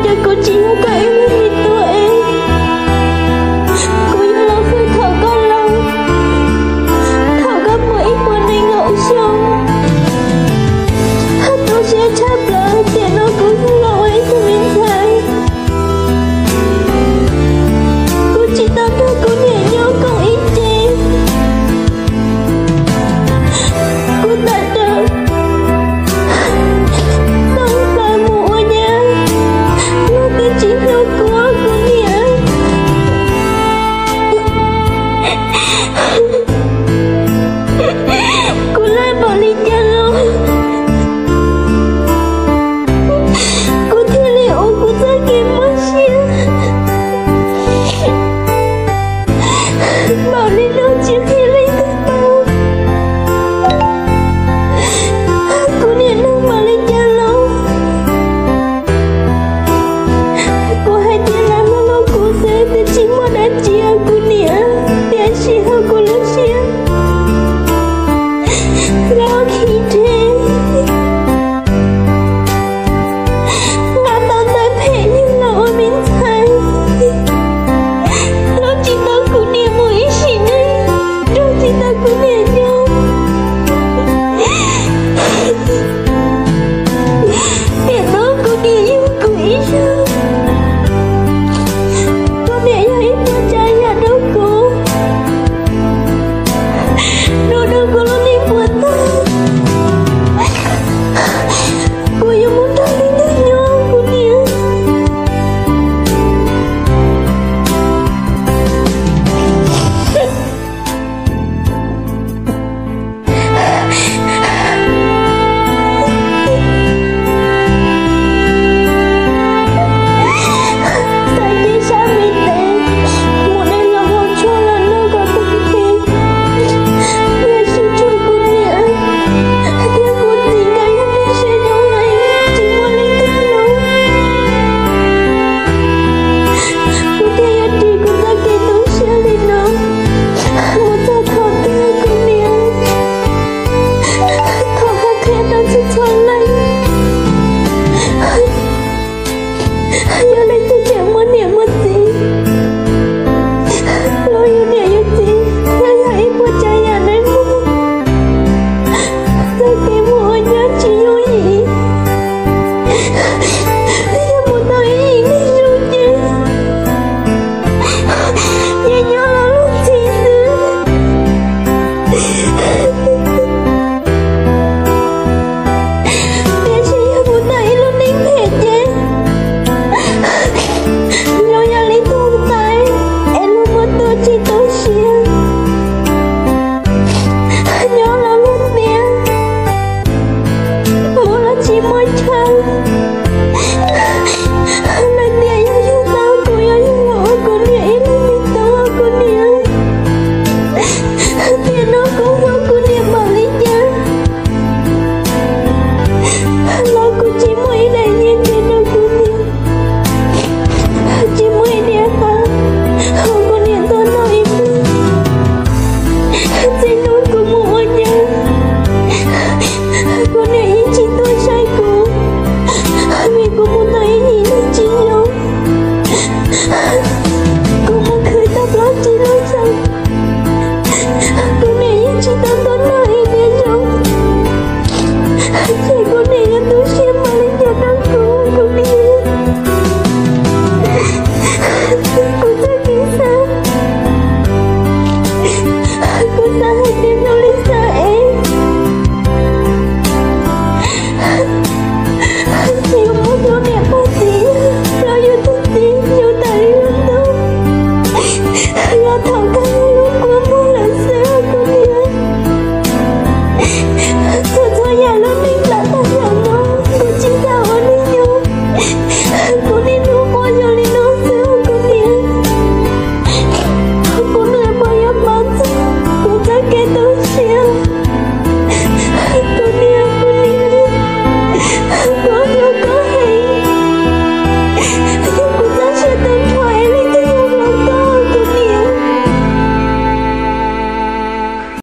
cho cô chỉ có em vì tôi em. Cô yêu lâu phải thở có lâu, thở có mỗi một ngày ngậu xong. Tôi sẽ chấp lời để nó cũng lâu ấy thì mình thấy. Cô chỉ tao thôi cô nhẹ nhõm còn ít chi. Cô đã đượcต้องการmuanya. Nó cứ chỉ theo cô nhẹ. Cô lại bỏ đi cha luôn. Cô theo liệu cô sẽ kiếm mất xíu. Bảo đi đâu chỉ khi lấy thức bao. Cô nhẹ nâng bảo đi cha luôn. Cô hãy tin là nó cô sẽ tự chính một anh chị ở cô nhẹ. Để anh chị hơn cô lớn xíu. Rồi khi thế ngã tao tới phê nhưng là ôi mình thấy. Rồi chỉ tao cô nhẹ mỗi ý xí này. Rồi chỉ tao cô nhẹ nhau. Để đó cô nhẹ yêu cô ý sao. Cô nhẹ yêu ý cô trai nhà đâu cô. Rồi đâu cô luôn đi buồn tao. Cô yêu muốn tao đi tới nhau cô nhẹ. Tại vì sao mình tệ. Một đêm là một cho lần đâu cả từng khi. Nghe sự cho cô nhẹ. Theo cô tình cảm nhất định sẽ nhau này. Chỉ muốn lên thức lâu. Cô theo giá trị của ta kể tôi sẽ lên nó. Một giờ thọ tư cô nhẹ. Thọ hát thế ta sẽ cho lên. Giờ lên tôi chẳng muốn niệm một gì. Lo yêu niệm yêu gì. Theo hãy một trái nhà này mua. Ta kể mua nhớ chỉ yêu gì. Giờ một đời ý đi rồi chứ. Nhẹ nhõm là lúc thì xưa. Để chỉ một đời luôn nín hết chứ. Rồi nhà lấy tôi tay. Em luôn muốn tôi chỉ tôi xưa. Nhớ là luôn mẹ. Một là chỉ mới chân. Lần này yêu tao cô yêu lỗi cô nhẹ lên đi tao cô nhẹ. Tiền nó cũng không cô nhẹ bảo lý nhá. Lo cô chỉ mới đại nhiên tiền nó cô nhẹ. Chỉ mới đẹp ta. Không cô nhẹ tôi nói nữa. Xin lỗi cô mua nhá. Cô nhẹ chỉ tôi sai cô. Vì cô muốn nói gì là chỉ nhau. Cô muốn khơi tóc lót chỉ nói rằng. Cô nhẹ chỉ tao tôi nói để rồi. Chỉ cô nhẹ tôi xem mà lên nhà đăng cô đi. Cô sẽ nghĩ sao. Cô sẽ hãy tìm nhau lý do em. Yêu muốn cô đẹp bao tí. Lo yêu thức tí. Yêu ta đi luôn đâu. Lo thảo ca lúc của mua lần xưa cô nhẹ. Thôi thôi nhà luôn mình